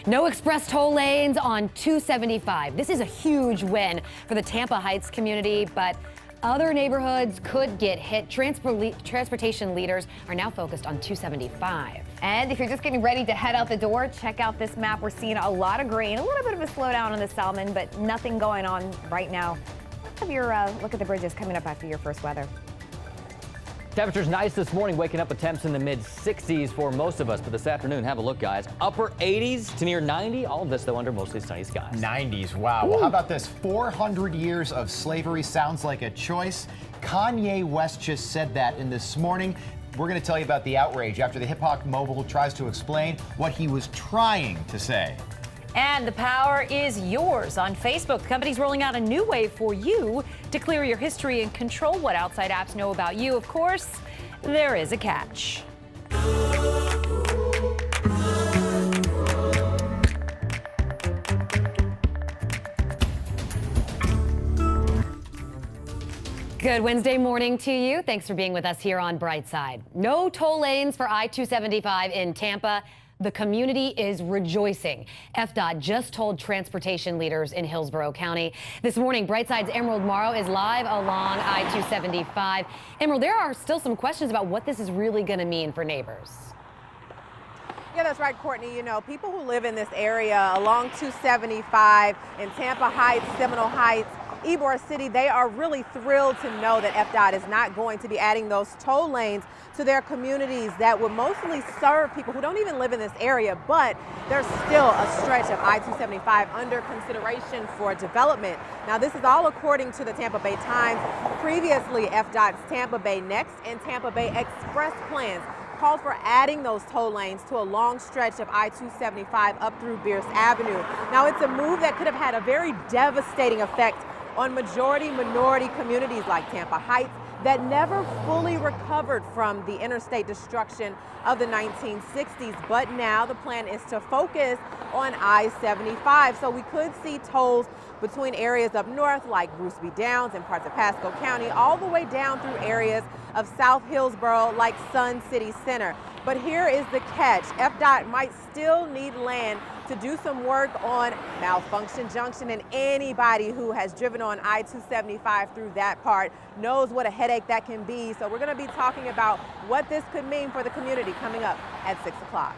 No express toll lanes on 275. This is a huge win for the Tampa Heights community, but other neighborhoods could get hit. Transportation leaders are now focused on 275. And if you're just getting ready to head out the door, check out this map. We're seeing a lot of green, a little bit of a slowdown on the Salmon, but nothing going on right now. Let's have your look at the bridges coming up after your first weather. Temperatures nice this morning, waking up with temps in the mid-60s for most of us. But this afternoon, have a look, guys. Upper 80s to near 90. All of this, though, under mostly sunny skies. 90s, wow. Well, how about this? 400 years of slavery sounds like a choice. Kanye West just said that in This Morning. We're going to tell you about the outrage after the hip-hop mogul tries to explain what he was trying to say. And the power is yours on Facebook. The company's rolling out a new way for you to clear your history and control what outside apps know about you. Of course, there is a catch. Good Wednesday morning to you. Thanks for being with us here on Brightside. No toll lanes for I-275 in Tampa. The community is rejoicing. FDOT just told transportation leaders in Hillsborough County. This morning, Brightside's Emerald Morrow is live along I-275. Emerald, there are still some questions about what this is really going to mean for neighbors. Yeah, that's right, Courtney. You know, people who live in this area along 275 in Tampa Heights, Seminole Heights, Ybor City, they are really thrilled to know that FDOT is not going to be adding those toll lanes to their communities that would mostly serve people who don't even live in this area, but there's still a stretch of I-275 under consideration for development. Now, this is all according to the Tampa Bay Times. Previously, FDOT's Tampa Bay Next and Tampa Bay Express plans called for adding those toll lanes to a long stretch of I-275 up through Bierce Avenue. Now, it's a move that could have had a very devastating effect on majority-minority communities like Tampa Heights that never fully recovered from the interstate destruction of the 1960s. But now the plan is to focus on I-75. So we could see tolls between areas up north like Bruceby Downs and parts of Pasco County, all the way down through areas of South Hillsborough like Sun City Center. But here is the catch. FDOT might still need land to do some work on Malfunction Junction, and anybody who has driven on I-275 through that part knows what a headache that can be. So we're going to be talking about what this could mean for the community coming up at 6 o'clock.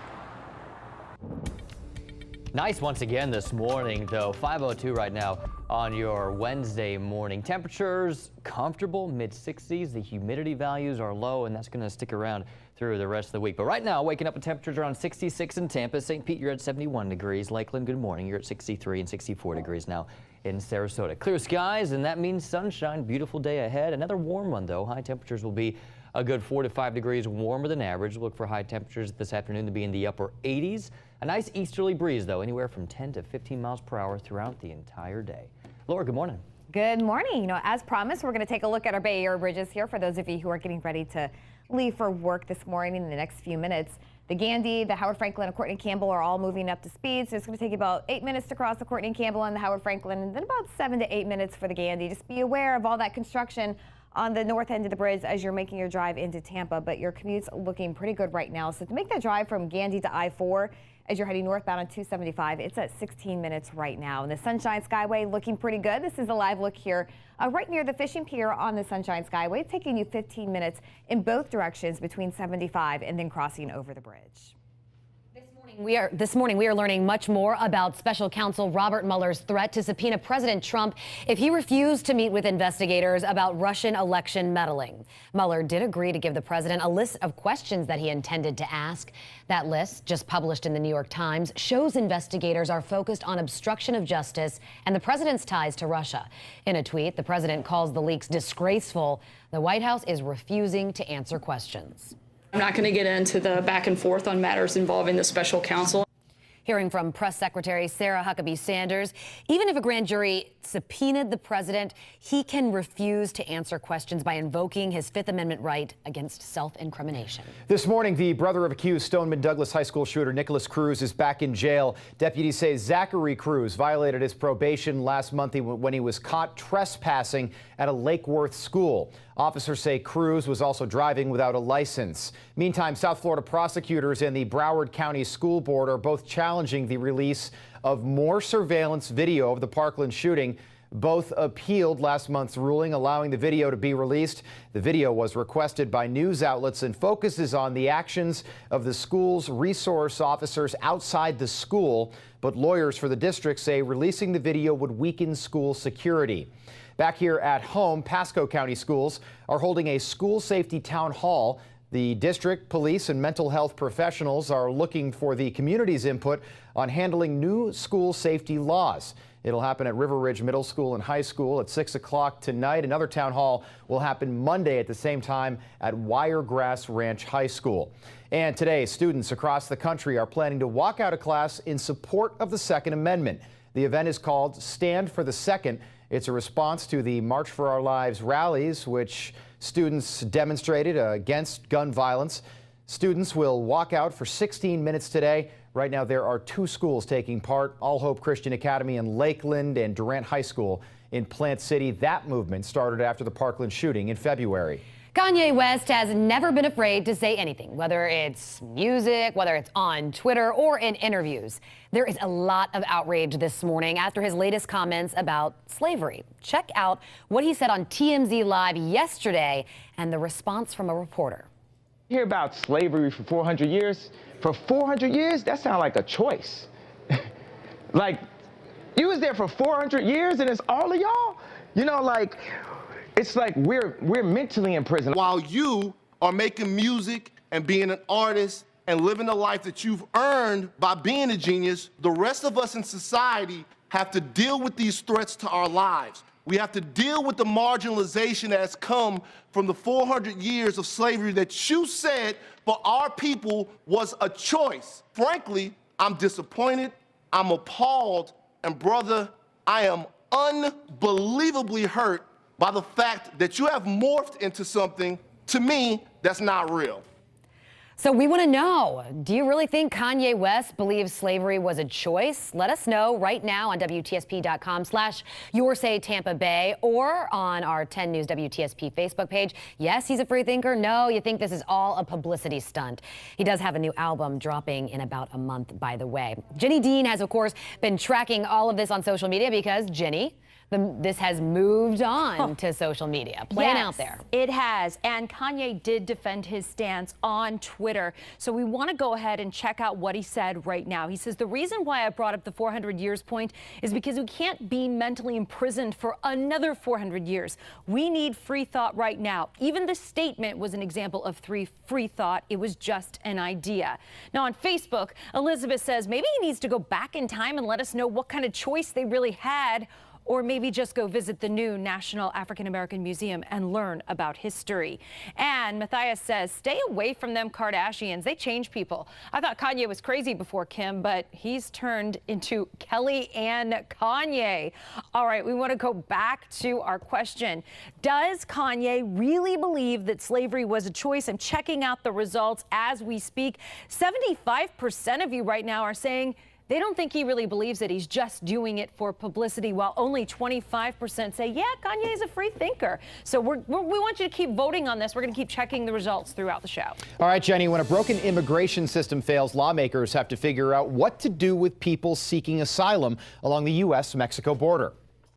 Nice once again this morning, though. 5:02 right now on your Wednesday morning. Temperatures comfortable, mid-60s. The humidity values are low, and that's going to stick around through the rest of the week. But right now, waking up with temperatures around 66 in Tampa. St. Pete, you're at 71 degrees. Lakeland, good morning. You're at 63 and 64 degrees now in Sarasota. Clear skies, and that means sunshine. Beautiful day ahead. Another warm one, though. High temperatures will be a good 4 to 5 degrees warmer than average. Look for high temperatures this afternoon to be in the upper 80s. A nice easterly breeze, though, anywhere from 10 to 15 miles per hour throughout the entire day. Laura, good morning. Good morning. You know, as promised, we're going to take a look at our Bay Area bridges here for those of you who are getting ready to leave for work this morning in the next few minutes. The Gandy, the Howard Franklin, and Courtney Campbell are all moving up to speed, so it's going to take you about 8 minutes to cross the Courtney Campbell and the Howard Franklin, and then about 7 to 8 minutes for the Gandy. Just be aware of all that construction on the north end of the bridge as you're making your drive into Tampa, but your commute's looking pretty good right now. So to make that drive from Gandy to I-4 as you're heading northbound on 275, it's at 16 minutes right now. And the Sunshine Skyway looking pretty good. This is a live look here right near the fishing pier on the Sunshine Skyway. It's taking you 15 minutes in both directions between 75 and then crossing over the bridge. This morning we are learning much more about Special Counsel Robert Mueller's threat to subpoena President Trump if he refused to meet with investigators about Russian election meddling. Mueller did agree to give the president a list of questions that he intended to ask. That list, just published in the New York Times, shows investigators are focused on obstruction of justice and the president's ties to Russia. In a tweet, the president calls the leaks disgraceful. The White House is refusing to answer questions. I'm not going to get into the back and forth on matters involving the special counsel. Hearing from Press Secretary Sarah Huckabee Sanders, even if a grand jury subpoenaed the president, he can refuse to answer questions by invoking his Fifth Amendment right against self-incrimination. This morning, the brother of accused Stoneman Douglas High School shooter Nicholas Cruz is back in jail. Deputies say Zachary Cruz violated his probation last month when he was caught trespassing at a Lake Worth school. Officers say Cruz was also driving without a license. Meantime, South Florida prosecutors and the Broward County School Board are both challenging the release of more surveillance video of the Parkland shooting. Both appealed last month's ruling allowing the video to be released. The video was requested by news outlets and focuses on the actions of the school's resource officers outside the school. But lawyers for the district say releasing the video would weaken school security. Back here at home, Pasco County Schools are holding a school safety town hall. The district, police, and mental health professionals are looking for the community's input on handling new school safety laws. It'll happen at River Ridge Middle School and High School at 6 o'clock tonight. Another town hall will happen Monday at the same time at Wiregrass Ranch High School. And today, students across the country are planning to walk out of class in support of the Second Amendment. The event is called Stand for the Second. It's a response to the March for Our Lives rallies, which students demonstrated against gun violence. Students will walk out for 16 minutes today. Right now, there are 2 schools taking part, All Hope Christian Academy in Lakeland and Durant High School in Plant City. That movement started after the Parkland shooting in February. Kanye West has never been afraid to say anything, whether it's music, whether it's on Twitter or in interviews. There is a lot of outrage this morning after his latest comments about slavery. Check out what he said on TMZ Live yesterday and the response from a reporter. You hear about slavery for 400 years? For 400 years, that sounds like a choice. Like, you was there for 400 years and it's all of y'all? You know, like, it's like we're mentally in prison. While you are making music and being an artist and living the life that you've earned by being a genius, the rest of us in society have to deal with these threats to our lives. We have to deal with the marginalization that has come from the 400 years of slavery that you said for our people was a choice. Frankly, I'm disappointed, I'm appalled, and brother, I am unbelievably hurt by the fact that you have morphed into something, to me, that's not real. So we want to know, do you really think Kanye West believes slavery was a choice? Let us know right now on WTSP.com/YourSayTampaBay or on our 10 News WTSP Facebook page. Yes, he's a free thinker. No, you think this is all a publicity stunt. He does have a new album dropping in about a month, by the way. Jenny Dean has, of course, been tracking all of this on social media because, Jenny, this has moved on to social media, playing out there. It has, and Kanye did defend his stance on Twitter. So we want to go ahead and check out what he said right now. He says, the reason why I brought up the 400 years point is because we can't be mentally imprisoned for another 400 years. We need free thought right now. Even the statement was an example of free thought. It was just an idea. Now on Facebook, Elizabeth says maybe he needs to go back in time and let us know what kind of choice they really had, or maybe just go visit the new National African American Museum and learn about history. And Matthias says, stay away from them Kardashians. They change people. I thought Kanye was crazy before Kim, but he's turned into Kelly and Kanye. All right, we want to go back to our question. Does Kanye really believe that slavery was a choice? I'm checking out the results as we speak. 75% of you right now are saying they don't think he really believes it. He's just doing it for publicity, while only 25% say, yeah, Kanye is a free thinker. So we want you to keep voting on this. We're going to keep checking the results throughout the show. All right, Jenny, when a broken immigration system fails, lawmakers have to figure out what to do with people seeking asylum along the U.S.-Mexico border.